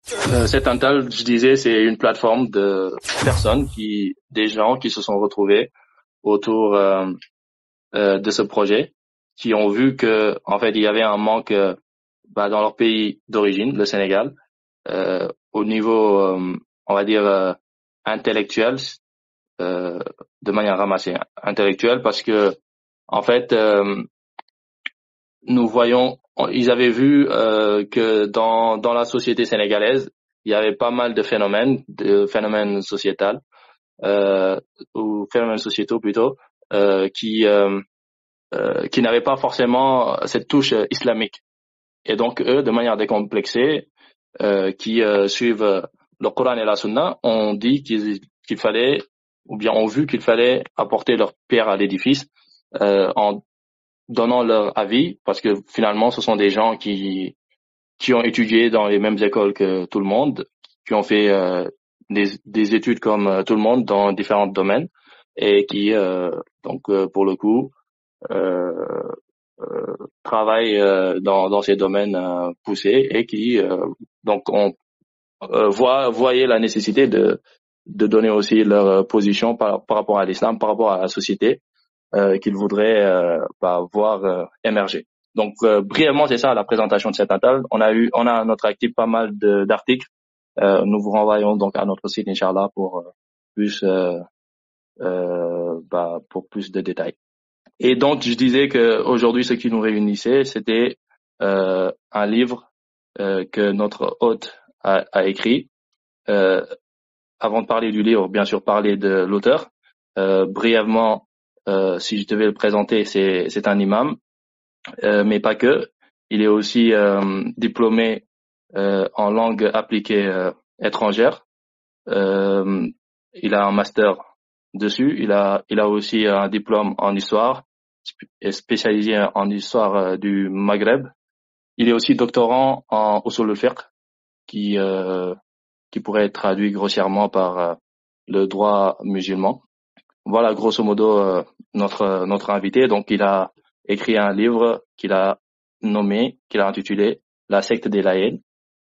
Cet Antal, je disais, c'est une plateforme de personnes des gens qui se sont retrouvés autour de ce projet, qui ont vu que, en fait, il y avait un manque dans leur pays d'origine, le Sénégal, au niveau, on va dire, intellectuel, euh, de manière ramassée, intellectuelle, parce que, en fait, nous voyons, ils avaient vu que dans la société sénégalaise, il y avait pas mal de phénomènes sociétals, ou phénomènes sociétaux plutôt, euh, qui euh, qui n'avaient pas forcément cette touche islamique. Et donc eux, de manière décomplexée, qui suivent le Coran et la Sunna, ont dit qu'il fallait, ou bien ont vu qu'il fallait apporter leur pierre à l'édifice en donnant leur avis, parce que finalement, ce sont des gens qui ont étudié dans les mêmes écoles que tout le monde, qui ont fait des études comme tout le monde dans différents domaines, et qui, pour le coup, euh, travaillent dans ces domaines poussés et qui, voyaient la nécessité de donner aussi leur position par rapport à l'islam, par rapport à la société qu'ils voudraient voir émerger. Donc brièvement, c'est ça la présentation de cet attel. On a à notre actif pas mal d'articles. Nous vous renvoyons donc à notre site Inch'Allah plus pour plus de détails. Et donc je disais que aujourd'hui ce qui nous réunissait, c'était un livre que notre hôte a écrit. Avant de parler du livre, bien sûr parler de l'auteur. Brièvement, si je devais le présenter, c'est un imam, mais pas que. Il est aussi diplômé en langue appliquée étrangère. Il a un master dessus. Il a aussi un diplôme en histoire, spécialisé en histoire du Maghreb. Il est aussi doctorant en usul al-fiqh, qui pourrait être traduit grossièrement par le droit musulman. Voilà, grosso modo, notre invité. Donc, il a écrit un livre qu'il a intitulé La secte des Layènes.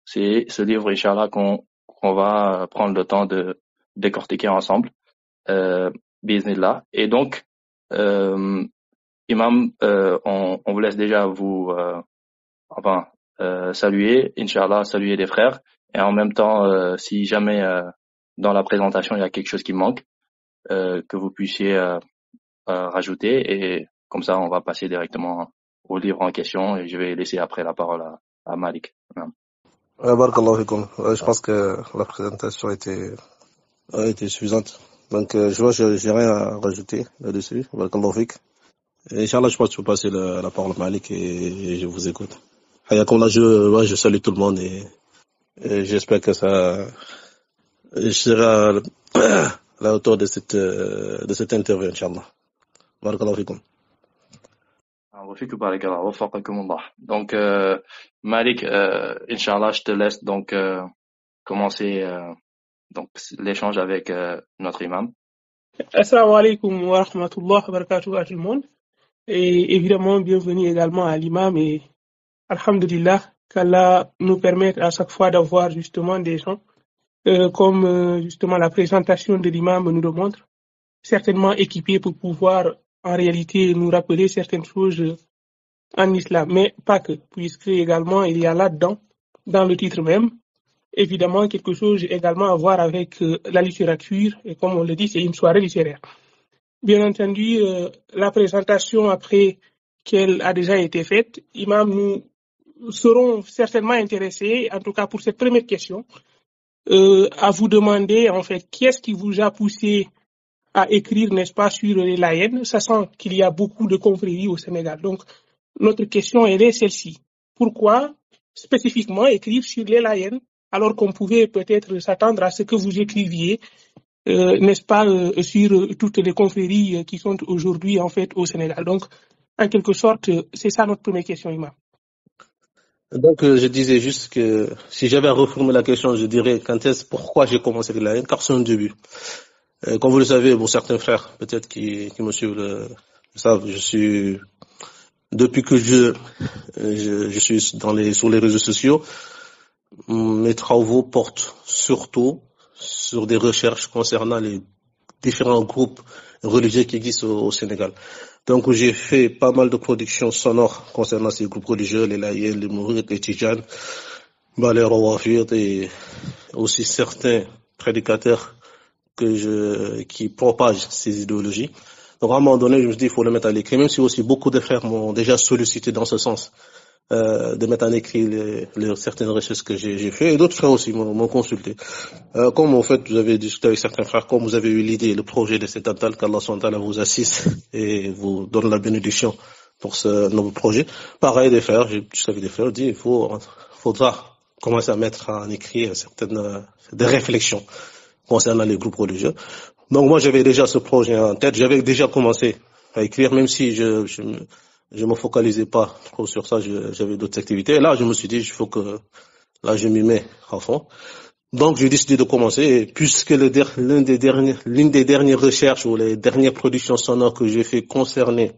C'est ce livre, Inch'Allah, qu'on va prendre le temps de décortiquer ensemble, biiznillah. Et donc, Imam, on vous laisse déjà saluer, Inch'Allah, saluer les frères. Et en même temps, si jamais dans la présentation il y a quelque chose qui manque, que vous puissiez rajouter, et comme ça on va passer directement au livre en question, et je vais laisser après la parole à Malik. Barakallahu fikum. Je pense que la présentation a été suffisante. Donc j'ai rien à rajouter là-dessus. Barakallahu fik. Inch'Allah, je pense que je peux passer la parole à Malik et je vous écoute. Hayakum là, je salue tout le monde et j'espère que ça je serai à la hauteur de cette interview, Inch'Allah. Barakallahu fikum. Donc, Malik, Inch'Allah, je te laisse donc commencer l'échange avec notre imam. Assalamu alaikum wa rahmatullah wa barakatuh à tout le monde. Et évidemment, bienvenue également à l'imam et alhamdulillah, qu'Allah nous permette à chaque fois d'avoir justement des gens comme justement la présentation de l'imam nous le montre, certainement équipés pour pouvoir en réalité nous rappeler certaines choses en islam, mais pas que, puisque également il y a là-dedans, dans le titre même, évidemment quelque chose également à voir avec la littérature, et comme on le dit, c'est une soirée littéraire. Bien entendu, la présentation après qu'elle a déjà été faite, imam, nous serons certainement intéressés, en tout cas pour cette première question, à vous demander en fait qu'est-ce qui vous a poussé à écrire, n'est-ce pas, sur les Layènes, sachant qu'il y a beaucoup de confréries au Sénégal. Donc, notre question elle est celle-ci. Pourquoi spécifiquement écrire sur les Layènes alors qu'on pouvait peut-être s'attendre à ce que vous écriviez, n'est-ce pas, sur toutes les confréries qui sont aujourd'hui en fait au Sénégal. Donc, en quelque sorte, c'est ça notre première question, Imam. Donc, je disais juste que si j'avais à reformuler la question, je dirais pourquoi j'ai commencé la haine, car c'est un début. Comme vous le savez, pour certains frères, peut-être qui me suivent, le savent, depuis que je suis sur les réseaux sociaux, mes travaux portent surtout sur des recherches concernant les différents groupes religieux qui existent au Sénégal. Donc j'ai fait pas mal de productions sonores concernant ces groupes religieux, les Layènes, les Mourides, les Tijanes, les Rawafid et aussi certains prédicateurs qui propagent ces idéologies. Donc à un moment donné, je me suis dit, il faut le mettre à l'écrit, même si aussi beaucoup de frères m'ont déjà sollicité dans ce sens, de mettre en écrit certaines recherches que j'ai fait, et d'autres frères aussi m'ont consulté. Comme en fait, vous avez discuté avec certains frères, comme vous avez eu l'idée, le projet de cet attal, qu'Allah SWT vous assiste et vous donne la bénédiction pour ce nouveau projet. Pareil des frères, j'ai discuté avec des frères, dit, faudra commencer à mettre en écrit des réflexions concernant les groupes religieux. Donc moi, j'avais déjà ce projet en tête, j'avais déjà commencé à écrire, même si je me focalisais pas trop sur ça, j'avais d'autres activités. Et là, je me suis dit, il faut que, là, je m'y mets à fond. Donc, j'ai décidé de commencer, et puisque l'une des dernières recherches ou les dernières productions sonores que j'ai fait concernaient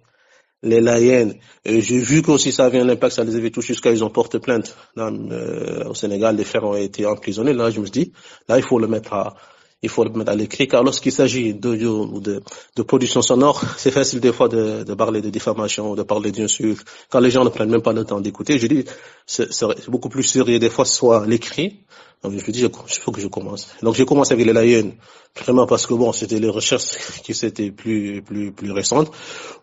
les Layènes, et j'ai vu qu'aussi ça avait un impact, ça les avait touchés jusqu'à ils ont porté plainte. Au Sénégal, les frères ont été emprisonnés. Là, je me suis dit, là, il faut le mettre à l'écrit, car lorsqu'il s'agit de production sonore, c'est facile des fois de parler de diffamation, de parler d'insultes, quand les gens ne prennent même pas le temps d'écouter. Je dis, c'est beaucoup plus sérieux des fois, soit l'écrit. Donc je me suis dit, il faut que je commence. Donc j'ai commencé avec les Layènes, vraiment parce que bon, c'était les recherches qui étaient plus récentes.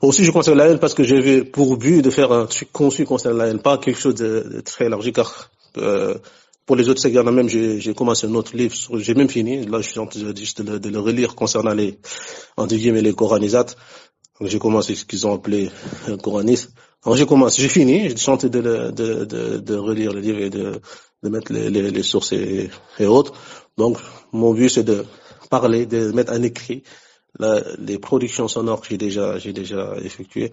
Aussi, je commence avec les Layènes parce que j'avais pour but de faire un truc conçu concernant les Layènes, pas quelque chose de très élargi, car pour les autres sectes, même j'ai commencé un autre livre, j'ai même fini. Là, je suis en train juste de le relire concernant les coranisates. Donc j'ai commencé ce qu'ils ont appelé le coranisme. Alors j'ai fini, j'ai tenté de relire le livre et de mettre les sources et autres. Donc mon but c'est de parler, de mettre en écrit les productions sonores que j'ai déjà effectuées,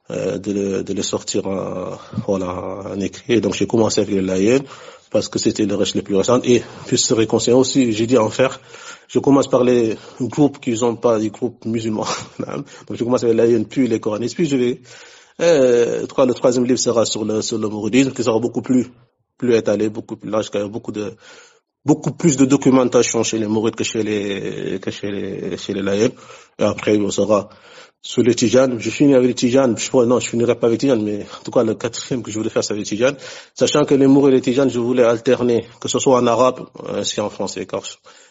de les sortir en écrit. Et donc j'ai commencé avec les Layènes parce que c'était le reste les plus récentes, et puis ce serait conscient aussi, j'ai dit en faire. Je commence par les groupes qui sont pas des groupes musulmans. Donc je commence avec les Layènes puis les coranistes, puis je vais le troisième livre sera sur le mouridisme, qui sera beaucoup plus étalé, beaucoup plus large, car il y a beaucoup plus de documentation chez les mourides que chez les Layènes. Et après, on sera sur les Tijanes. Je finis avec les Tijanes. Je finirai pas avec les Tijanes, mais en tout cas, le quatrième que je voulais faire, c'est avec les Tijanes. Sachant que les mourides et les Tijanes, je voulais alterner, que ce soit en arabe, ainsi en français. Car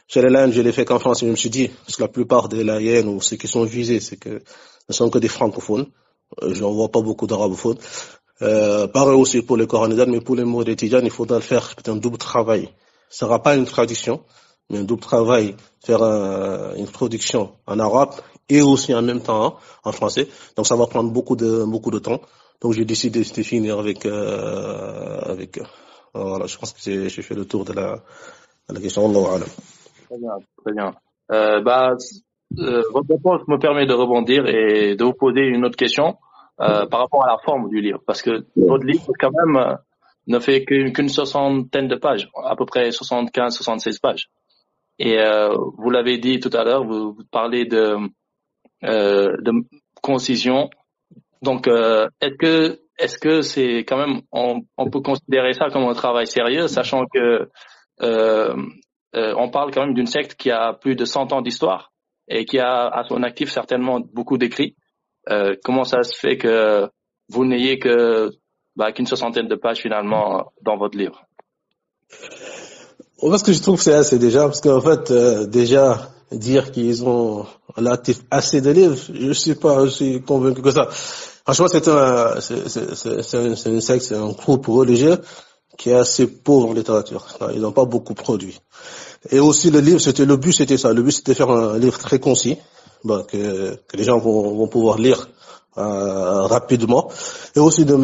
chez les Layènes, je l'ai fait qu'en français. Je me suis dit, parce que la plupart des Layènes, ou ceux qui sont visés, ne sont que des francophones. J'en vois pas beaucoup d'arabophones. Pareil aussi pour les coranisates, mais pour les mourides et les Tijanes, il faudra faire un double travail. Ce sera pas une traduction, mais un double travail, faire une production en arabe et aussi en même temps en français. Donc ça va prendre beaucoup de temps. Donc j'ai décidé de finir avec voilà, je pense que j'ai fait le tour de la question. Allahu a'lam. Très bien. Votre réponse me permet de rebondir et de vous poser une autre question par rapport à la forme du livre, parce que votre livre quand même ne fait qu'une soixantaine de pages, à peu près 75-76 pages. Et vous l'avez dit tout à l'heure, vous parlez de concision. Donc, est-ce que c'est quand même, on peut considérer ça comme un travail sérieux, sachant que on parle quand même d'une secte qui a plus de 100 ans d'histoire et qui a à son actif certainement beaucoup d'écrits. Comment ça se fait que vous n'ayez qu'une soixantaine de pages finalement dans votre livre? Parce que je trouve que c'est assez déjà, parce qu'en fait, déjà, dire qu'ils ont à l'actif assez de livres, je suis convaincu que ça. Franchement, c'est une secte, c'est un groupe religieux qui est assez pauvre en littérature. Ils n'ont pas beaucoup produit. Et aussi, le livre, le but, c'était ça. Le but, c'était de faire un livre très concis, que les gens vont pouvoir lire, rapidement. Et aussi de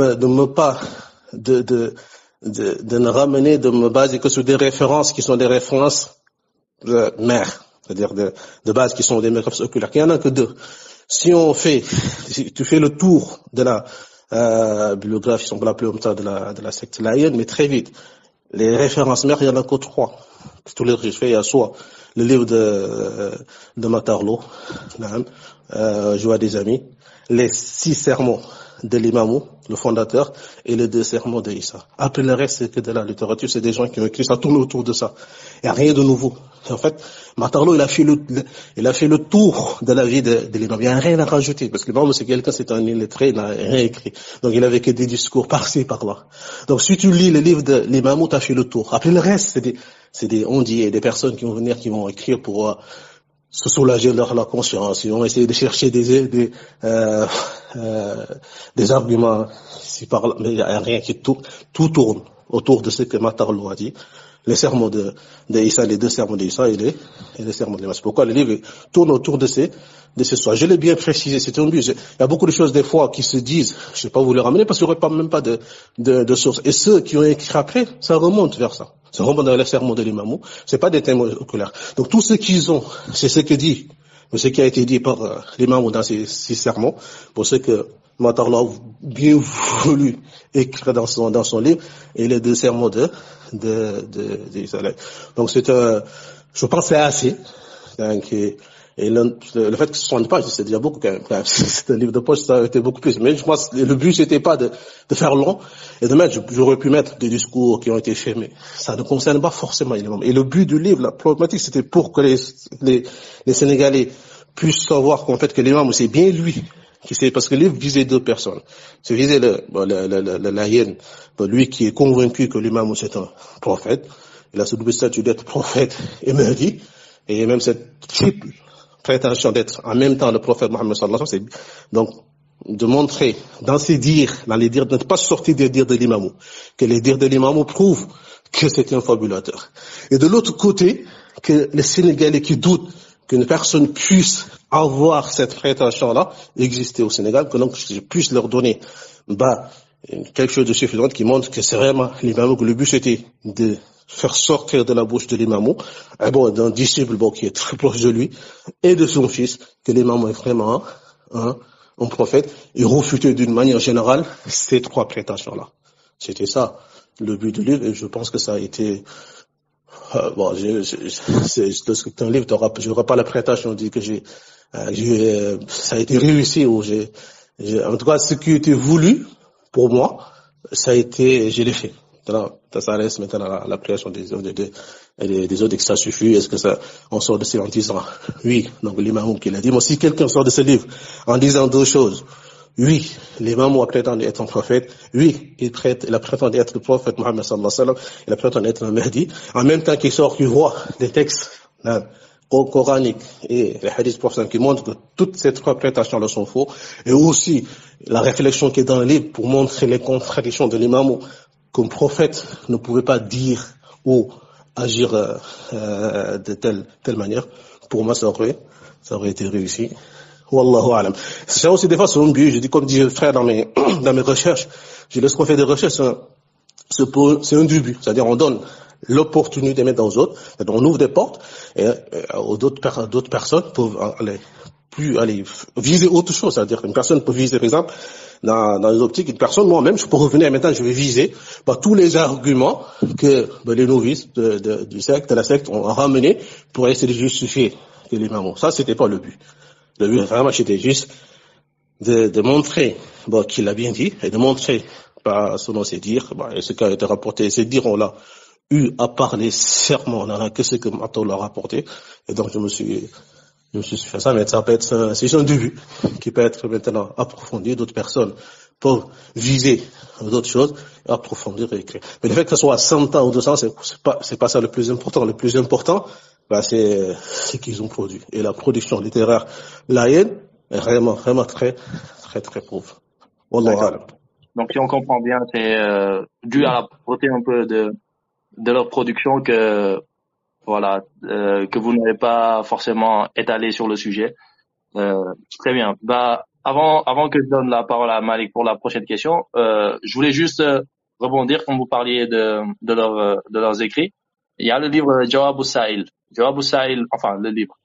ne ramener, de me baser que sur des références qui sont des références mères, c'est-à-dire de base qui sont des références oculaires. Il n'y en a que deux. Si tu fais le tour de la bibliographie, si on peut l'appeler comme ça, de la secte Layène, mais très vite. Les références mères, il y en a que 3. Tous les livres que je fais, il y a soit le livre de Matarlo, Joie des amis, les 6 sermons de l'imam, le fondateur, et les 2 sermons d'Issa. Après le reste, c'est que de la littérature, c'est des gens qui ont écrit, ça tourne autour de ça. Il n'y a rien de nouveau. En fait, Matarlo, il a fait le tour de la vie de l'imam. Il n'y a rien à rajouter, parce que l'imam, c'est quelqu'un, c'est un illettré, il n'a rien écrit. Donc il avait que des discours par-ci, par-là. Donc si tu lis le livre de l'imam, tu as fait le tour. Après le reste, c'est des ondits et des personnes qui vont venir, qui vont écrire pour se soulager leur conscience. Ils vont essayer de chercher des arguments ici par là, mais il n'y a rien qui tourne. Tout tourne autour de ce que Matarlo a dit. Les sermons de Issa, les 2 sermons d'Issa et les sermons de l'imam. C'est pourquoi le livre tourne autour de ces soirs. Je l'ai bien précisé, c'est un but. Il y a beaucoup de choses des fois qui se disent, je vais pas vous les ramener parce qu'il n'y aurait même pas de source. Et ceux qui ont écrit après, ça remonte vers ça. Ça remonte dans les sermons de l'imam. C'est pas des thèmes oculaires. Donc tout ce qu'ils ont, c'est ce que dit, ce qui a été dit par l'imam dans ces sermons, pour ce que Matarlo a bien voulu écrire dans son livre, et les 2 sermons d'Israël. Donc je pense que c'est assez. Donc, et le fait que ce soit une page, c'est déjà beaucoup quand même. C'est un livre de poche, ça a été beaucoup plus. Mais je pense que le but, c'était pas de faire long et de mettre, j'aurais pu mettre des discours qui ont été faits, mais ça ne concerne pas forcément les membres. Et le but du livre, la problématique, c'était pour que les Sénégalais puissent savoir qu'en fait, que l'imam, c'est bien lui qui sait, parce que le livre visait 2 personnes. C'est visait l'Aïen, lui qui est convaincu que l'imam, c'est un prophète. Il a ce double statut d'être prophète et Mahdi, et même cette triple prétention d'être en même temps le prophète Mohammed sallallahu alayhi wa sallam, donc de montrer dans ses dires, dans les dires, de ne pas sortir des dires de l'imam, que les dires de l'imam prouvent que c'est un fabulateur. Et de l'autre côté, que les Sénégalais qui doutent qu'une personne puisse avoir cette prétention-là, exister au Sénégal, que donc je puisse leur donner quelque chose de suffisant qui montre que c'est vraiment l'imam, que le but c'était de faire sortir de la bouche de l'imam, d'un disciple qui est très proche de lui, et de son fils, que l'imam est vraiment un prophète, et refuter d'une manière générale ces 3 prétentions-là. C'était ça le but du livre, et je pense que ça a été... c'est un livre, je n'aurai pas la prétention de dire que ça a été réussi, ou en tout cas, ce qui était voulu, pour moi, ça a été, je l'ai fait. Ça reste maintenant la création des autres, et que ça suffit. Est-ce que on sort de ça en disant, oui, donc l'imam qui l'a dit. Mais si quelqu'un sort de ce livre en disant 2 choses, oui, l'imam a prétendu être un prophète, oui, il a prétendu être le prophète Mohammed sallallahu alayhi wa sallam, il a prétendu être un Mahdi, en même temps qu'il sort, qu'il voit des textes coraniques et les hadiths prophètes qui montrent que toutes ces 3 prétentions-là sont faux, et aussi la réflexion qui est dans le livre pour montrer les contradictions de l'imam, qu'un prophète ne pouvait pas dire ou agir de telle manière. Pour moi, ça aurait été réussi. Wallahu alam. C'est aussi des fois c'est un but. Je dis, comme dit le frère dans mes recherches, lorsqu'on fait des recherches, c'est un début. C'est-à-dire, on donne l'opportunité de mettre dans les autres. C'est-à-dire, on ouvre des portes, et d'autres personnes peuvent aller viser autre chose. C'est-à-dire qu'une personne peut viser, par exemple, dans les optiques, une personne, moi-même, je peux revenir maintenant, je vais viser tous les arguments que les novices de la secte ont ramenés pour essayer de justifier l'imam. Ça, c'était pas le but. Le but, vraiment, c'était juste de montrer qu'il a bien dit, et de montrer, selon ses dires, et ce qui a été rapporté, ces dires, on l'a eu à part les sermons, on n'en a que ce que Mato l'a rapporté, et donc je me suis fait ça, mais ça peut être, c'est un début qui peut être maintenant approfondi. D'autres personnes peuvent viser d'autres choses, approfondir et écrire. Mais le fait que ce soit 100 ans ou 200, c'est pas ça le plus important. Le plus important, c'est ce qu'ils ont produit. Et la production littéraire laïenne est vraiment, vraiment très, très, très pauvre. Wallahu alam. Donc, si on comprend bien, c'est dû à la pauvreté un peu de leur production que vous n'avez pas forcément étalé sur le sujet. Très bien. Avant que je donne la parole à Malik pour la prochaine question, je voulais juste rebondir quand vous parliez de leurs écrits. Il y a le livre Jawab al-Sa'il. Jawab al-Sa'il, enfin le livre.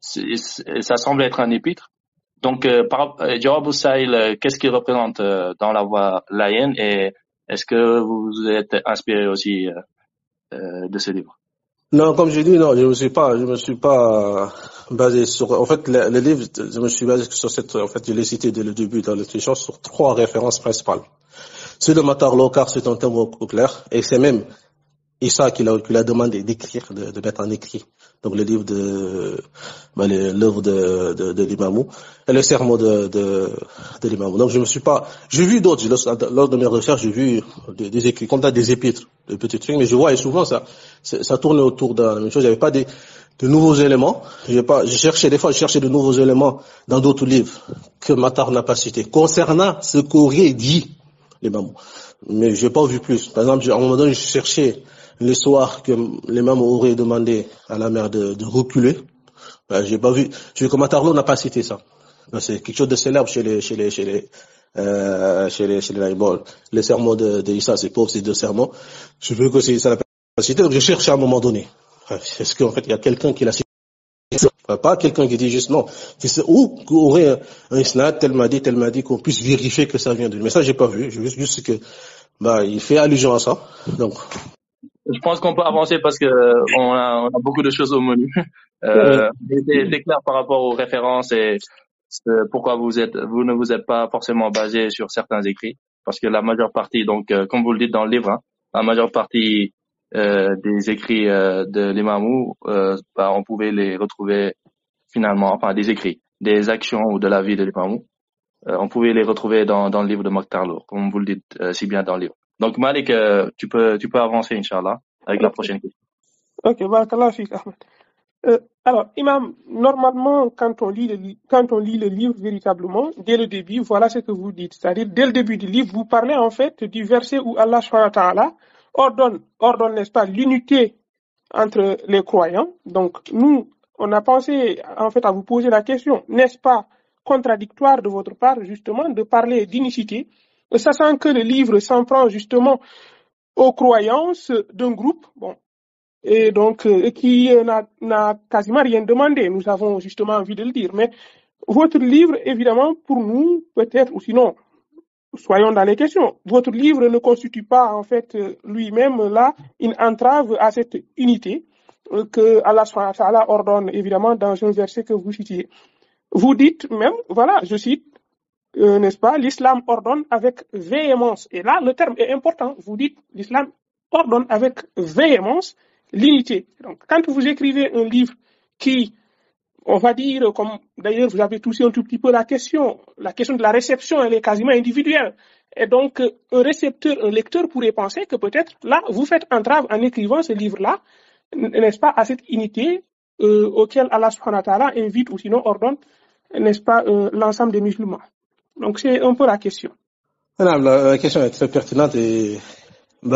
Ça semble être un épître. Donc, Jawab al-Sa'il, qu'est-ce qu'il représente dans la voie laïenne, et est-ce que vous êtes inspiré aussi de ce livre? Non, comme j'ai dit, non, je me suis pas basé sur, en fait, le livre, je me suis basé sur cette, en fait, je l'ai cité dès le début dans l'introduction sur 3 références principales. C'est le Matar car c'est un terme au clair, et c'est même Issa qui l'a demandé d'écrire, de mettre en écrit. Donc le livre l'œuvre de l'imamou, et le sermon de l'imamou. Donc je me suis pas, j'ai vu d'autres, lors de mes recherches, j'ai vu des écrits, comme des épîtres, de petits trucs, mais je vois, et souvent ça tournait autour de la même chose. Il n'y avait pas de nouveaux éléments. J'ai cherché de nouveaux éléments dans d'autres livres que Matar n'a pas cités, concernant ce qu'aurait dit l'imamou. Mais j'ai pas vu plus. Par exemple, à un moment donné, je cherchais l'histoire que l'imam aurait demandé à la mère de reculer. J'ai pas vu. J'ai vu que Matarlo n'a pas cité ça. C'est quelque chose de célèbre chez les laïcs. Les sermons de Issa, c'est pauvre, ces 2 sermons. Je veux que ça n'a pas cité. Donc je cherche à un moment donné. Est-ce qu'en fait, il y a quelqu'un qui l'a cité? Pas quelqu'un qui dit juste non. Ou qu'il aurait un isnad, tel m'a dit, qu'on puisse vérifier que ça vient de lui. Mais ça, j'ai pas vu. J'ai vu juste que, il fait allusion à ça. Donc. Je pense qu'on peut avancer parce que on a beaucoup de choses au menu. C'est clair par rapport aux références et pourquoi vous ne vous êtes pas forcément basé sur certains écrits, parce que la majeure partie, donc comme vous le dites dans le livre, hein, la majeure partie des écrits de l'imamou, on pouvait les retrouver finalement, enfin des écrits, des actions ou de la vie de l'imamou, on pouvait les retrouver dans le livre de Makhtar, comme vous le dites si bien dans le livre. Donc Malik, tu peux avancer, Inch'Allah, avec la prochaine question. Ok, barakallah fik, Ahmed. Alors, Imam, normalement, quand on lit le livre véritablement, dès le début, voilà ce que vous dites. C'est-à-dire, dès le début du livre, vous parlez en fait du verset où Allah subhanahu wa ta'ala ordonne, n'est-ce pas, l'unité entre les croyants. Donc, nous, on a pensé en fait à vous poser la question, n'est-ce pas contradictoire de votre part, justement, de parler d'unicité, sachant que le livre s'en prend justement aux croyances d'un groupe, et donc qui n'a quasiment rien demandé. Nous avons justement envie de le dire. Mais votre livre, évidemment, pour nous, peut-être, ou sinon, soyons dans les questions, votre livre ne constitue pas, en fait, lui-même, là, une entrave à cette unité que Allah subhanahu wa ta'ala ordonne, évidemment, dans un verset que vous citiez. Vous dites même, voilà, je cite, n'est-ce pas, l'islam ordonne avec véhémence. Et là, le terme est important. Vous dites, l'islam ordonne avec véhémence l'unité. Donc, quand vous écrivez un livre qui, on va dire, comme d'ailleurs vous avez touché un tout petit peu la question de la réception, elle est quasiment individuelle. Et donc, un récepteur, un lecteur pourrait penser que peut-être là, vous faites entrave en écrivant ce livre-là, n'est-ce pas, à cette unité auquel Allah subhanahu wa ta'ala invite ou sinon ordonne, n'est-ce pas, l'ensemble des musulmans. Donc, c'est un peu la question. La question est très pertinente et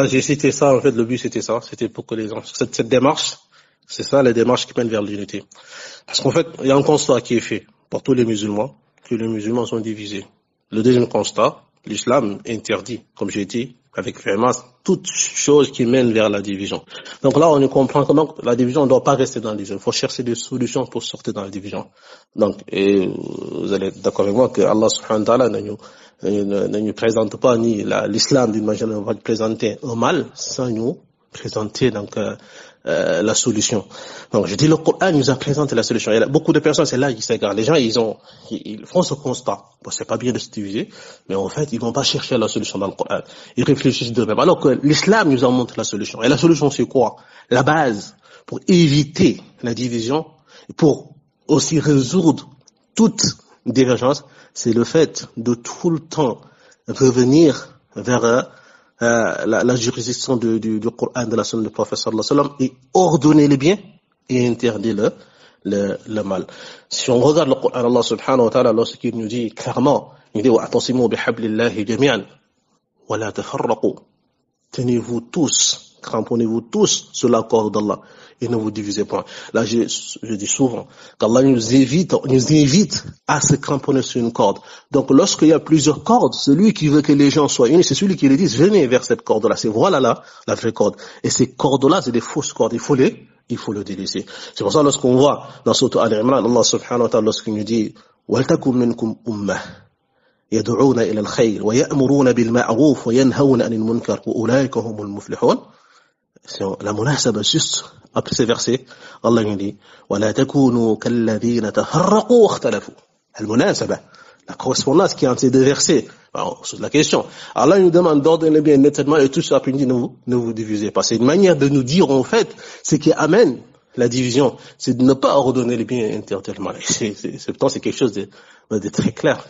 j'ai cité ça, en fait, le but c'était ça, c'était pour que les gens, cette démarche, c'est ça, la démarche qui mène vers l'unité. Parce qu'en fait, il y a un constat qui est fait pour tous les musulmans, que les musulmans sont divisés. Le deuxième constat, l'islam interdit, comme j'ai dit, avec vraiment toute chose qui mène vers la division. Donc là, on comprend comment la division ne doit pas rester dans la division. Il faut chercher des solutions pour sortir dans la division. Donc, et vous allez être d'accord avec moi que Allah subhanahu wa ta'ala ne nous présente pas ni l'islam d'une manière, on va présenter un mal sans nous présenter donc la solution. Donc je dis le Coran nous a présenté la solution. Il y a beaucoup de personnes, c'est là qui s'égarent. Les gens ils font ce constat. Bon, c'est pas bien de se diviser, mais en fait ils vont pas chercher la solution dans le Coran. Ils réfléchissent d'eux-mêmes. Alors que l'islam nous en montre la solution. Et la solution c'est quoi? La base pour éviter la division, pour aussi résoudre toute divergence, c'est le fait de tout le temps revenir vers la juridiction du Coran, de la sunna du prophète sallallahu alayhi wa sallam, et ordonner le bien et interdire le mal. Si on regarde le Coran, Allah subhanahu wa ta'ala, lorsqu'il nous dit clairement, il dit wa'tasimu bihablillahi jami'an wa la tafarraqu, tenez-vous tous, cramponnez-vous tous sur la corde d'Allah et ne vous divisez point. Là, je dis souvent qu'Allah nous invite à se cramponner sur une corde. Donc, lorsqu'il y a plusieurs cordes, celui qui veut que les gens soient unis, c'est celui qui les dit, venez vers cette corde-là. C'est voilà là, la vraie corde. Et ces cordes-là, c'est des fausses cordes. Il faut le délaisser. C'est pour ça, lorsqu'on voit dans Sourate Al-Imran, Allah subhanahu wa ta'ala, lorsqu'il nous dit, وَلْتَكُمْ مِنْكُمْ أُمَّةٌ يدعون إلى الخير ويأمرون بالمعروف وينهون عن المنكر وأولئك هم المفلحون. la munasaba juste après ces versets, Allah nous dit وَلَا تَكُونُوا كَالَّذِينَ تَفَرَّقُوا وَاخْتَلَفُوا. Al-munasaba, la correspondance qui est entre ces deux versets. Alors, c'est la question. Allah nous demande d'ordonner le bien nettement et tout ça, puis il dit ne vous divisez pas. C'est une manière de nous dire en fait ce qui amène la division, c'est de ne pas ordonner le bien et interdire le mal. Pourtant c'est quelque chose de très clair.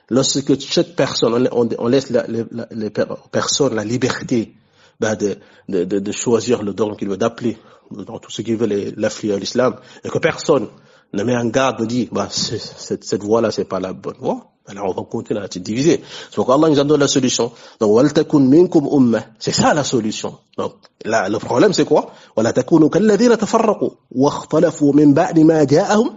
Lorsque chaque personne, on laisse les personnes la liberté de choisir le dogme qu'il veut, d'appeler dans tout ce qu'il veut l'affilier à l'islam, et que personne ne met en garde, ne dit cette voie-là c'est pas la bonne voie, alors on va continuer à se diviser. C'est pourquoi Allah nous a donné la solution. Donc وَلْتَكُنْ مِنْكُمْ أُمَّةٌ, c'est ça la solution. Donc là, le problème c'est quoi? وَلَا تَكُونُوا كَالَّذِينَ تَفَرَّقُوا وَاخْتَلَفُوا مِنْ بَعْدِ مَا جَاءَهُمْ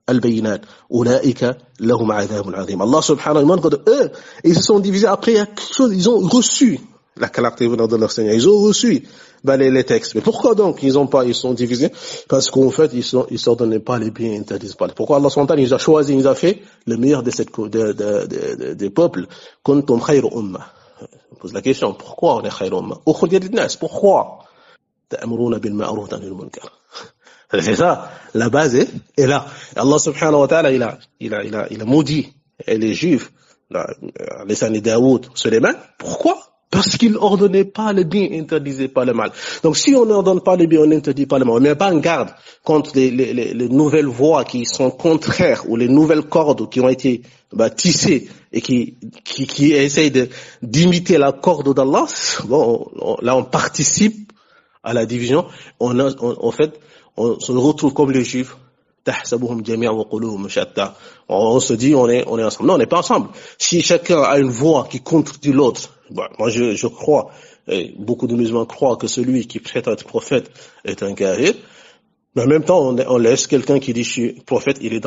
الْبَيِّنَاتُ أُولَئِكَ لَهُمْ عَذَابٌ عَظِيمٌ. Allah subhanahu wa ta'ala, eux, ils se sont divisés après, il y a quelque chose, ils ont reçu la clarté venant de leur Seigneur. Ils ont reçu les textes. Mais pourquoi donc ils sont divisés? Parce qu'en fait, ils s'ordonnaient pas les biens, ils interdisent pas. Pourquoi Allah subhanahu wa ta'ala, il nous a choisi, il nous a fait le meilleur des peuples. Kuntum khayru umma. On pose la question, pourquoi on est khayru umma? Ukhrijat lin-nas, pourquoi? Ta'muruna bil ma'ruf wa tanhawna 'anil munkar. C'est ça, la base est là. Allah subhanahu wa ta'ala, il a maudit les Juifs, les années Daoud, Sulayman. Pourquoi? Parce qu'il ordonnait pas le bien, interdisait pas le mal. Donc si on n'ordonne pas le bien, on n'interdit pas le mal. On ne met pas en garde contre les nouvelles voies qui sont contraires ou les nouvelles cordes qui ont été tissées et qui essayent d'imiter la corde d'Allah. Bon, là on participe à la division. En fait, on se retrouve comme les Juifs. On se dit on est ensemble. Non, on n'est pas ensemble. Si chacun a une voix qui contredit l'autre, moi je crois, et beaucoup de musulmans croient que celui qui prétend être prophète est un kafir, mais en même temps on laisse quelqu'un qui dit je suis prophète, il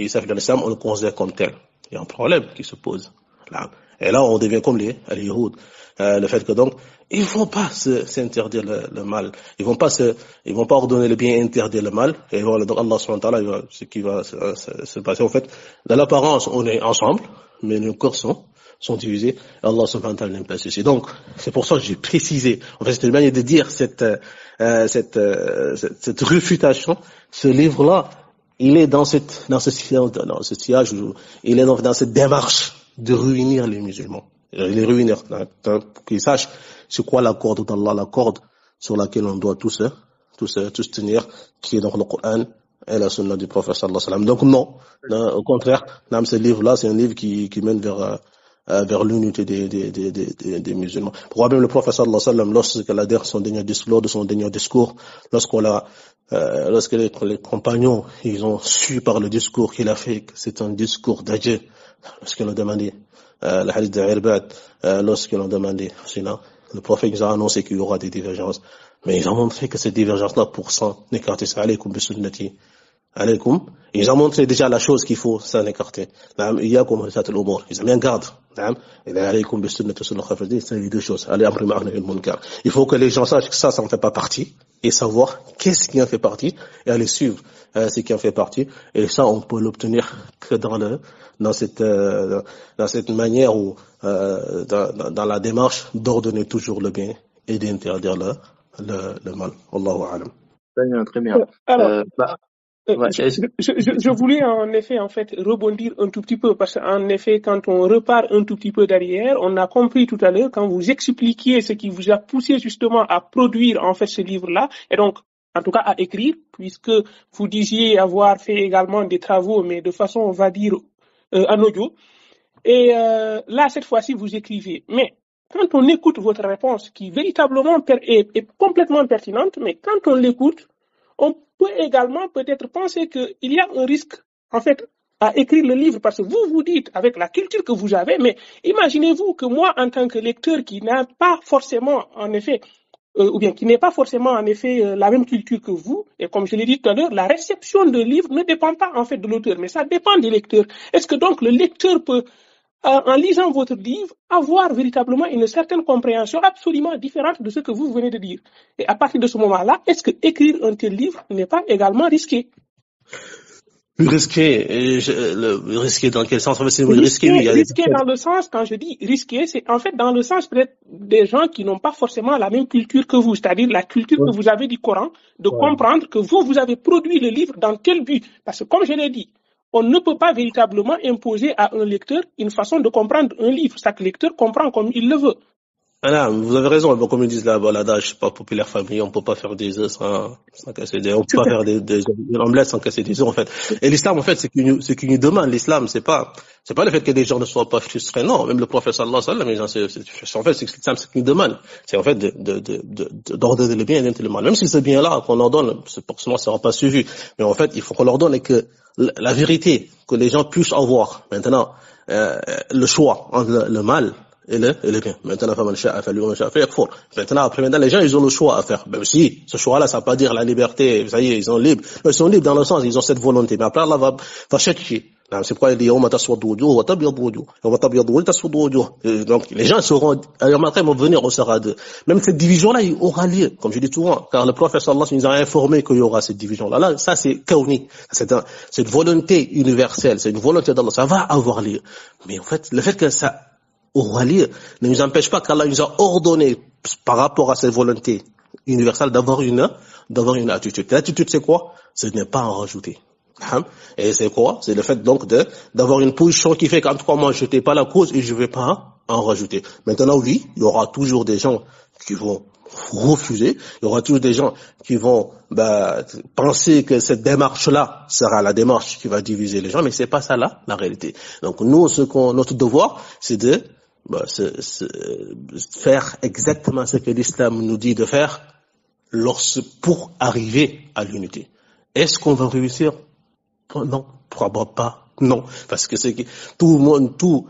s'affiche dans l'islam, on le considère comme tel. Il y a un problème qui se pose là. Et là on devient comme les Yahoud. Le fait que donc ils vont pas s'interdire le mal, ils vont pas ordonner le bien, interdire le mal. Et voilà, donc Allah subhanahu wa ta'ala, ce qui va se passer en fait, dans l'apparence on est ensemble, mais nos corps sont divisés. Allah subhanahu wa ta'ala n'aime pas ceci. Donc c'est pour ça que j'ai précisé. En fait, c'est une manière de dire cette réfutation. Ce livre-là, il est dans ce sillage, il est dans cette démarche de ruiner les musulmans. Les ruiner, pour qu'ils sachent c'est quoi la corde d'Allah, la corde sur laquelle on doit tous tenir, qui est dans le Coran et la sunna du prophète sallallahu alayhi wa sallam. Donc non, au contraire, ce livre-là, c'est un livre qui mène vers l'unité des musulmans. Pourquoi même le prophète sallallahu alayhi wa sallam, lors de son dernier discours, lorsque les compagnons, ils ont su par le discours qu'il a fait que c'est un discours d'adieu, lorsqu'ils ont demandé, le hadith d'Irbad, lorsqu'ils ont demandé, sinon, le prophète nous a annoncé qu'il y aura des divergences, mais ils ont montré que ces divergences-là, pour s'en écarter, c'est alaykum bi sunnati, alaykum. Ils ont montré déjà la chose qu'il faut s'en écarter. Iyyakum muhdathatil umur. Ils ont mis en garde. Alaykum bi sunnati wa sunnati khafidi, c'est les deux choses. Al-amru bil ma'ruf wa nahy anil munkar. Il faut que les gens sachent que ça n'en fait pas partie, et savoir qu'est-ce qui en fait partie, et aller suivre ce qui en fait partie. Et ça, on peut l'obtenir que dans cette manière où, dans la démarche d'ordonner toujours le bien et d'interdire le mal. Allahu a'lam. Très bien. Alors, je voulais en effet rebondir un tout petit peu, parce qu'en effet quand on repart un tout petit peu derrière, on a compris tout à l'heure quand vous expliquiez ce qui vous a poussé justement à produire en fait ce livre-là, et donc en tout cas à écrire, puisque vous disiez avoir fait également des travaux, mais de façon on va dire en audio. Et là cette fois-ci vous écrivez. Mais quand on écoute votre réponse, qui véritablement est complètement pertinente, mais quand on l'écoute, on peut également peut-être penser qu'il y a un risque, en fait, à écrire le livre, parce que vous dites, avec la culture que vous avez, mais imaginez-vous que moi, en tant que lecteur qui n'a pas forcément, en effet, ou bien qui n'est pas forcément, en effet, la même culture que vous, et comme je l'ai dit tout à l'heure, la réception de livre ne dépend pas, en fait, de l'auteur, mais ça dépend du lecteur. Est-ce que donc le lecteur peut, en lisant votre livre, avoir véritablement une certaine compréhension absolument différente de ce que vous venez de dire? Et à partir de ce moment-là, est-ce que écrire un tel livre n'est pas également risqué? Plus risqué, risqué dans quel sens? En fait, c'est risqué, oui, il y a risqué dans le sens, quand je dis risqué, c'est en fait dans le sens peut-être des gens qui n'ont pas forcément la même culture que vous, c'est-à-dire la culture que vous avez du Coran, de comprendre que vous avez produit le livre dans quel but. Parce que comme je l'ai dit, on ne peut pas véritablement imposer à un lecteur une façon de comprendre un livre. Chaque lecteur comprend comme il le veut. Ah non, vous avez raison. Bon, comme ils disent là, l'adage pas populaire famille, on peut pas faire des œufs sans casser des, on peut pas faire des omelettes sans casser des œufs, en fait. Et l'islam, en fait, c'est qu'une demande. L'islam, c'est pas le fait que les gens ne soient pas frustrés. Non, même le prophète sallallahu alayhi wa sallam, en fait, c'est que l'islam, c'est qu'une demande. C'est en fait d'ordonner le bien et d'interdire le mal. Même si ce bien-là qu'on ordonne, forcément, ça sera pas suivi. Mais en fait, il faut qu'on leur donne et que la vérité, que les gens puissent avoir maintenant, le choix entre le mal et le bien. Maintenant, après, les gens, ils ont le choix à faire. Ben si, ce choix-là, ça veut pas dire la liberté, ça y est, ils sont libres. Ils sont libres dans le sens, ils ont cette volonté. Mais après, Allah va chercher. C'est pourquoi il dit, donc, les gens seront, après, vont venir au sera de. Même cette division-là, il aura lieu, comme je dis souvent, car le prophète sallallahu alayhi wa sallam nous a informé qu'il y aura cette division-là. Là, ça, c'est kauni. C'est une volonté universelle, c'est une volonté d'Allah. Ça va avoir lieu. Mais en fait, le fait que ça aura lieu ne nous empêche pas qu'Allah nous a ordonné, par rapport à cette volonté universelle, d'avoir une attitude. L'attitude, c'est quoi? Ce n'est pas en rajouter. Et c'est quoi? C'est le fait donc d'avoir une position qui fait qu'en tout cas moi je n'étais pas la cause et je ne vais pas en rajouter. Maintenant oui, il y aura toujours des gens qui vont refuser, il y aura toujours des gens qui vont penser que cette démarche-là sera la démarche qui va diviser les gens, mais c'est pas ça là la réalité. Donc nous, notre devoir, c'est de faire exactement ce que l'islam nous dit de faire pour arriver à l'unité. Est-ce qu'on va réussir? Non, probablement pas. Non, parce que c'est que tout le monde, tout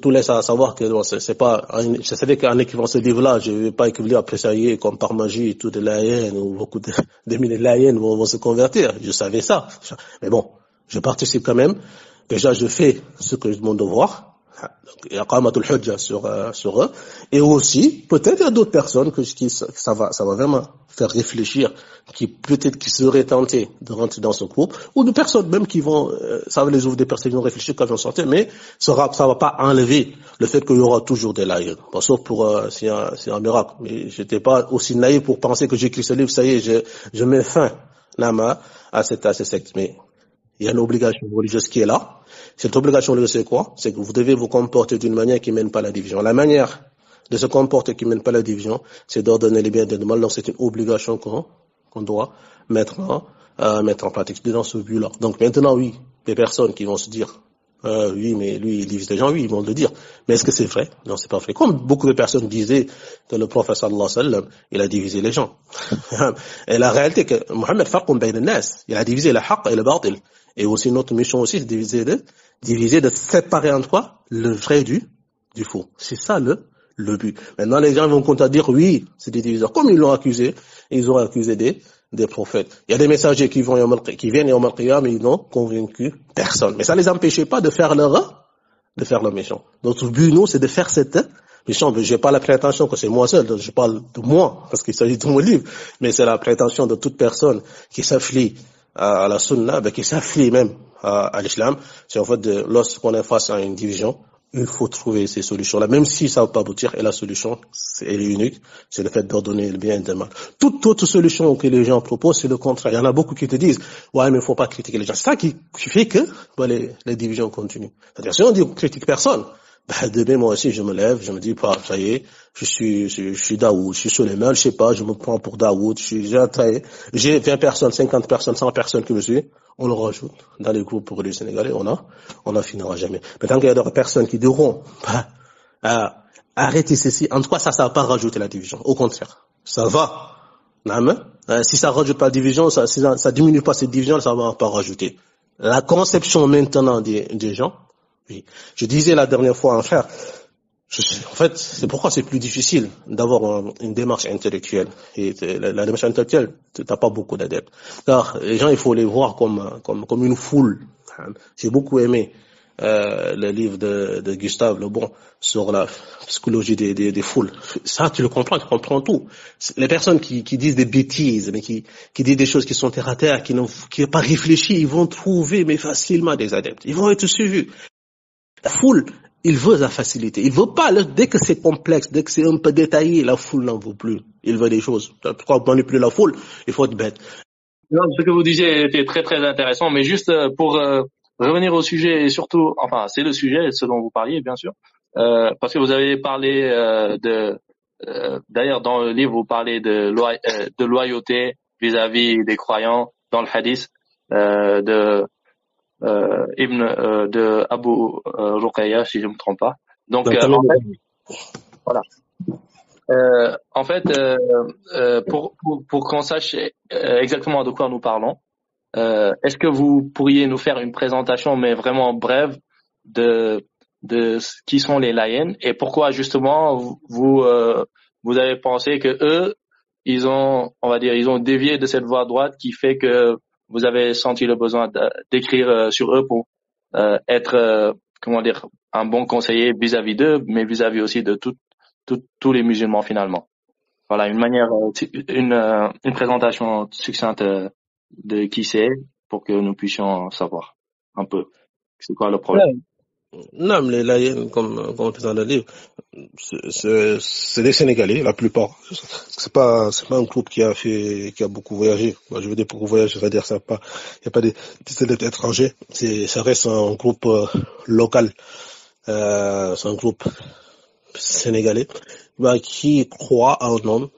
laisse à savoir que bon, c'est pas. Je savais qu'en écrivant ce livre-là, je vais pas écrire après ça y est, comme par magie, tout de la haine ou beaucoup de milliers de la haine vont se convertir. Je savais ça. Mais bon, je participe quand même. Déjà, je fais ce que je mon devoir. Il y a qamatul hujja sur eux. Et aussi, peut-être il y a d'autres personnes ça va vraiment faire réfléchir, qui seraient tentées de rentrer dans ce groupe, ou de personnes même qui vont, ça va les ouvrir des personnes qui vont réfléchir quand ils vont sortir, mais ça va pas enlever le fait qu'il y aura toujours des laïcs. Bon, sauf c'est un miracle. Mais j'étais pas aussi naïf pour penser que j'écris ce livre, ça y est, je mets fin, à cette secte. Mais il y a une obligation religieuse qui est là. Cette obligation religieuse, c'est quoi? C'est que vous devez vous comporter d'une manière qui mène pas à la division. La manière de se comporter qui mène pas à la division, c'est d'ordonner les biens et le mal. Donc c'est une obligation qu'on doit mettre en pratique. C'est dans ce but-là. Donc maintenant, oui, les personnes qui vont se dire, oui, mais lui, il divise les gens, oui, ils vont le dire. Mais est-ce que c'est vrai? Non, c'est pas vrai. Comme beaucoup de personnes disaient que le prophète sallallahu alayhi wa sallam, il a divisé les gens. Et la réalité est que Mohammed farqun bayna an-nas, il a divisé le haqq et le batil. Et aussi notre mission aussi, c'est de séparer entre quoi? Le vrai du faux. C'est ça le but. Maintenant, les gens vont dire oui, c'est des diviseurs. Comme ils l'ont accusé, ils ont accusé des prophètes. Il y a des messagers qui viennent Yawm al-Qiyam, mais ils n'ont convaincu personne. Mais ça les empêchait pas de faire le méchant. Notre but, nous, c'est de faire cette méchant. Je n'ai pas la prétention que c'est moi seul, je parle de moi, parce qu'il s'agit de mon livre, mais c'est la prétention de toute personne qui s'afflie à la sunna, qui s'afflie même à l'islam. C'est en fait lorsqu'on est face à une division, il faut trouver ces solutions-là, même si ça ne va pas aboutir, et la solution, elle est unique, c'est le fait d'ordonner le bien et le mal. Toute autre solution que les gens proposent, c'est le contraire. Il y en a beaucoup qui te disent, ouais, mais il ne faut pas critiquer les gens. C'est ça qui fait que les divisions continuent. C'est-à-dire, si on dit qu'on critique personne, demain, moi aussi, je me lève, je me dis, ça y est, je suis Daoud, je suis Suleiman, je sais pas, je me prends pour Daoud, j'ai 20 personnes, 50 personnes, 100 personnes qui me suivent, on le rajoute dans les groupes pour les Sénégalais, on n'en finira jamais. Mais tant qu'il y a des personnes qui diront, arrêtez ceci, en tout cas, ça va pas rajouter la division. Au contraire, ça va. Si ça rajoute pas la division, ça diminue pas cette division, ça va pas rajouter. La conception maintenant des gens, oui. Je disais la dernière fois, en frère, en fait, c'est pourquoi c'est plus difficile d'avoir une démarche intellectuelle. Et la démarche intellectuelle, t'as pas beaucoup d'adeptes. Car les gens, il faut les voir comme une foule. J'ai beaucoup aimé le livre de Gustave Le Bon sur la psychologie des foules. Ça, tu comprends tout. Les personnes qui disent des bêtises, mais qui disent des choses qui sont terre à terre, qui n'ont pas réfléchi, ils vont trouver, mais facilement, des adeptes. Ils vont être suivis. La foule, il veut la facilité. Il veut pas, dès que c'est complexe, dès que c'est un peu détaillé, la foule n'en veut plus. Il veut des choses. Pour manipuler la foule, il faut être bête. Non, ce que vous disiez était très très intéressant, mais juste pour revenir au sujet et surtout, enfin c'est le sujet, ce dont vous parliez bien sûr, parce que vous avez parlé d'ailleurs dans le livre vous parlez de loyauté vis-à-vis des croyants dans le hadith de Abu Ruqayya si je me trompe pas. Donc voilà. En fait, pour qu'on sache exactement de quoi nous parlons, est-ce que vous pourriez nous faire une présentation, mais vraiment brève, de qui sont les Layènes et pourquoi justement vous avez pensé que eux, ils ont dévié de cette voie droite qui fait que vous avez senti le besoin d'écrire sur eux pour être un bon conseiller vis-à-vis d'eux, mais vis-à-vis aussi de tous les musulmans finalement. Voilà, une présentation succincte de qui c'est pour que nous puissions savoir un peu c'est quoi le problème. Non, mais les Layènes, comme on fait dans le livre, c'est des Sénégalais, la plupart. C'est pas un groupe qui a beaucoup voyagé. Moi, je veux dire, beaucoup voyagé, je veux dire, il y a pas des adeptes étrangers. Ça reste un groupe local. C'est un groupe sénégalais, qui croit à un homme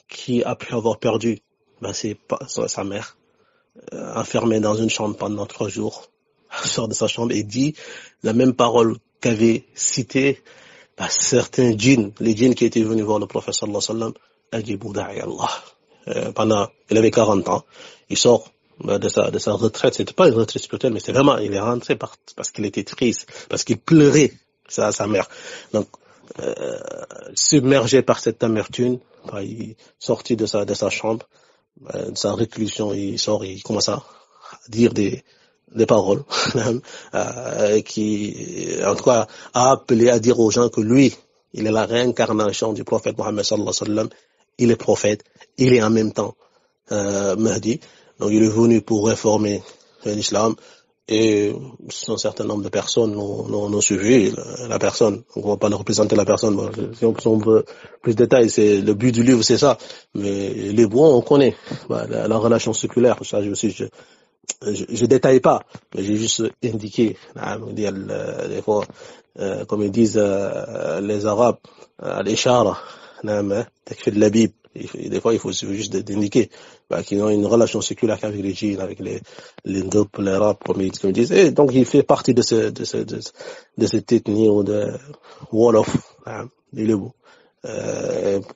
qui a pu avoir perdu, sa mère, enfermée dans une chambre pendant 3 jours. Sort de sa chambre et dit la même parole qu'avait cité certains djinns, les djinns qui étaient venus voir le prophète sallallahu alayhi wa sallam, Ajibu da'i Allah. Il avait 40 ans, il sort de sa retraite, c'était pas une retraite spirituelle, mais c'est vraiment, il est rentré parce qu'il était triste, parce qu'il pleurait sa mère. Donc, submergé par cette amertume, il sortit de sa chambre, de sa réclusion, il sort, il commence à dire des paroles qui, en tout cas, a appelé à dire aux gens que lui, il est la réincarnation du prophète Mohammed sallallahu alayhi wa sallam. Il est prophète, il est en même temps Mahdi. Donc il est venu pour réformer l'islam et un certain nombre de personnes l'ont suivi. La personne, on ne va pas le représenter la personne. Si on veut plus de détails, c'est le but du livre, c'est ça. Mais les bons, on connaît la relation séculaire. Ça, je détaille pas, mais j'ai juste indiqué, des fois, comme ils disent les Arabes, al-ishara, takfir al-labib. Des fois, il faut juste indiquer qu'ils ont une relation séculaire avec les djinns, avec les groupes, les arabes, comme ils disent. Et donc, il fait partie de cette ethnie ou de Wolof, du Lébou.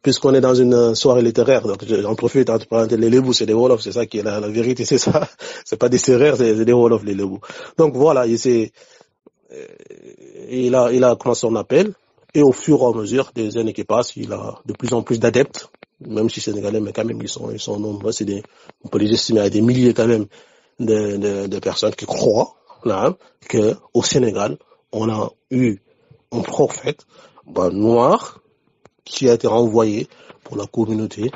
Puisqu'on est dans une soirée littéraire, donc j'en profite en parlant les Lébous, c'est des Wolofs, c'est ça qui est la vérité, c'est ça. C'est pas des Sérères, c'est des Wolofs, les Lébous. Donc voilà, il a commencé son appel, et au fur et à mesure des années qui passent, il a de plus en plus d'adeptes, même si sénégalais, mais quand même, ils sont nombreux, on peut les estimer à des milliers quand même de personnes qui croient, que au Sénégal, on a eu un prophète, noir, qui a été renvoyé pour la communauté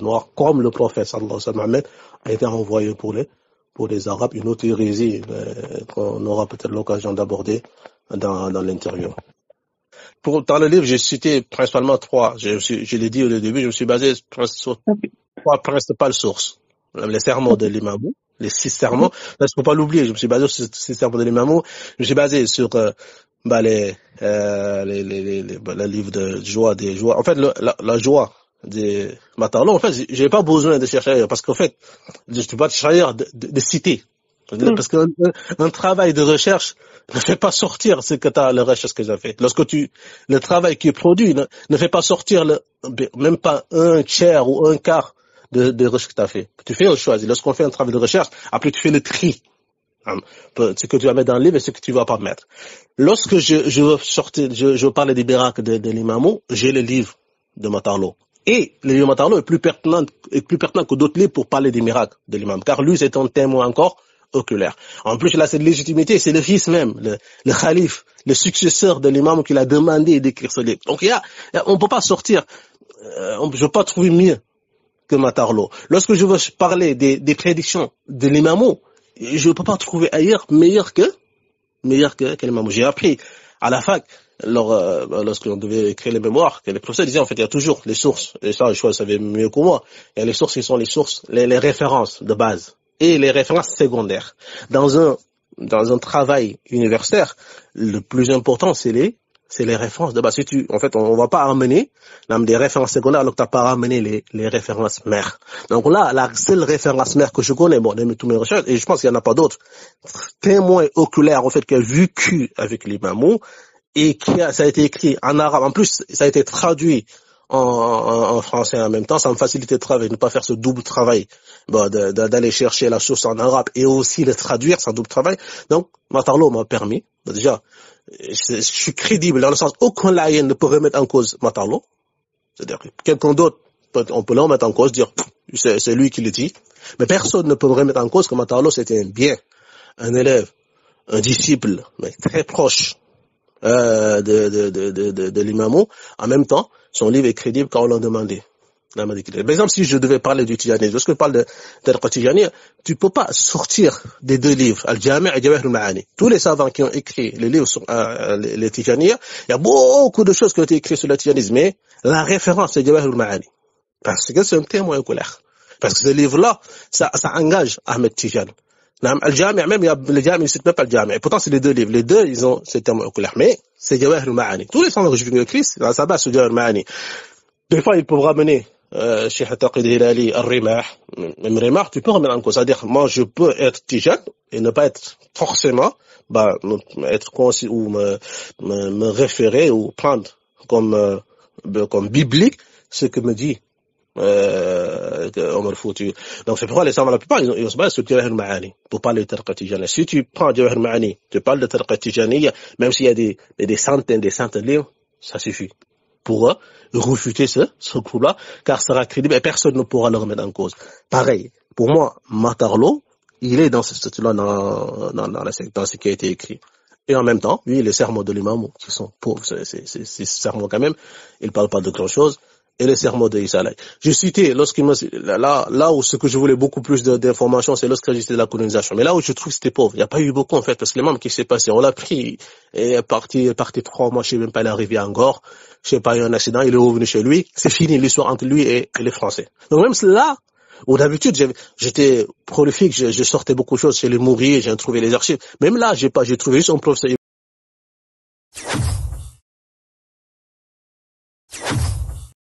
noire, comme le prophète sallallahu alayhi wa sallam a été renvoyé pour les Arabes, une autre hérésie qu'on aura peut-être l'occasion d'aborder dans l'intérieur. Dans le livre, j'ai cité principalement 3. Je l'ai dit au début, je me suis basé sur 3 principales sources. Les sermons de l'imam, les 6 sermons. Là, il ne faut pas l'oublier, je me suis basé sur ces 6 sermons de l'imam. Je me suis basé sur les livres de joie, des joies. En fait, la joie des Matarlo, en fait, j'ai pas besoin de chercher ailleurs, parce qu'en fait, je ne peux pas chercher ailleurs de citer. Parce qu'un travail de recherche ne fait pas sortir ce que la recherche que j'ai fait. Le travail qui est produit ne fait pas sortir même pas un tiers ou un quart de recherche que tu as fait. Tu fais un choix. Lorsqu'on fait un travail de recherche, après tu fais le tri. Ce que tu vas mettre dans le livre et ce que tu vas pas mettre. Lorsque je veux parler des miracles de l'imam, j'ai le livre de Matarlo. Et le livre de Matarlo est plus pertinent que d'autres livres pour parler des miracles de l'imam. Car lui, c'est un témoin encore oculaire. En plus, là, cette légitimité, c'est le fils même, le khalife, le successeur de l'imam qui l'a demandé d'écrire ce livre. Donc, on peut pas sortir, je peux pas trouver mieux que Matarlo. Lorsque je veux parler des prédictions de l'imam, je peux pas trouver ailleurs meilleur que l'imam. J'ai appris à la fac, lorsqu'on devait écrire les mémoires, que les professeurs disaient, en fait, il y a toujours les sources, et ça, je crois que vous savez mieux que moi, il y a les sources qui sont les sources, les références de base, et les références secondaires. Dans un travail universitaire, le plus important, c'est les références de base. En fait, on va pas amener des références secondaires alors que t'as pas ramené les références mères. Donc là, la seule référence mère que je connais, bon, de tous mes recherches, et je pense qu'il y en a pas d'autres, témoin oculaire, en fait, qui a vécu avec l'imam, et ça a été écrit en arabe. En plus, ça a été traduit en français en même temps. Ça me facilite le travail de ne pas faire ce double travail, d'aller chercher la source en arabe et aussi le traduire, c'est un double travail. Donc, Matarlo m'a permis, déjà, je suis crédible dans le sens aucun laïen ne peut remettre en cause Matarlo. C'est-à-dire que quelqu'un d'autre, on peut le remettre en cause, dire c'est lui qui le dit, mais personne ne peut me remettre en cause que Matarlo c'était un élève, un disciple, mais très proche de l'imam. En même temps, son livre est crédible quand on l'a demandé. Par exemple, si je devais parler du Tijani, lorsque je parle de Tariqa Tijaniya, tu peux pas sortir des deux livres, Al-Jami' et Jawahir al-Ma'ani. Tous les savants qui ont écrit les livres sur les Tijaniya, il y a beaucoup de choses qui ont été écrites sur le Tijanisme, mais la référence c'est Jawahir al-Ma'ani. Parce que c'est un témoin oculaire. Parce que ce livre-là, ça engage Ahmed Tijani. Al-Jami' même, le Jami' ne cite même pas le Jami'. Et pourtant, c'est les deux livres. Les deux, ils ont ce témoin oculaire. Mais c'est Jawahir al-Ma'ani. Tous les savants que j'ai écrits, ça base sur Jawahir al-Ma'ani. Des fois, ils peuvent ramener Cheikh Taqi Hilali, Al-Rimah, même Rimah, tu peux remettre en cause. C'est-à-dire, moi, je peux être Tijane et ne pas être forcément, être concis ou me référer ou prendre comme biblique ce que me dit Omar Fouti. Donc c'est pourquoi les savants, la plupart, ils se basent sur Jawahir al-Ma'ani pour parler de Tariqa Tijaniya. Si tu prends Jawahir al-Ma'ani, tu parles de Tariqa Tijaniya, même s'il y a des centaines de livres, ça suffit pour refuter ce groupe-là, car ça sera crédible et personne ne pourra le remettre en cause. Pareil, pour moi, Matarlo, il est dans ce statut-là, dans ce qui a été écrit. Et en même temps, oui, les sermons de l'imam, qui sont pauvres, ces sermons quand même, ils parlent pas de grand chose. Et les sermons de Issa. J'ai cité, là où ce que je voulais beaucoup plus d'informations, c'est lorsqu'il s'agissait de la colonisation. Mais là où je trouve que c'était pauvre, il n'y a pas eu beaucoup, en fait, parce que l'imam qui s'est passé, on l'a pris, et est parti 3 mois, je sais même pas, il est arrivé à Angor, je sais pas, il y a eu un accident, il est revenu chez lui, c'est fini l'histoire entre lui et les Français. Donc même là, où d'habitude, j'étais prolifique, je sortais beaucoup de choses chez les Mouriers, j'ai trouvé les archives. Même là, j'ai trouvé juste un professeur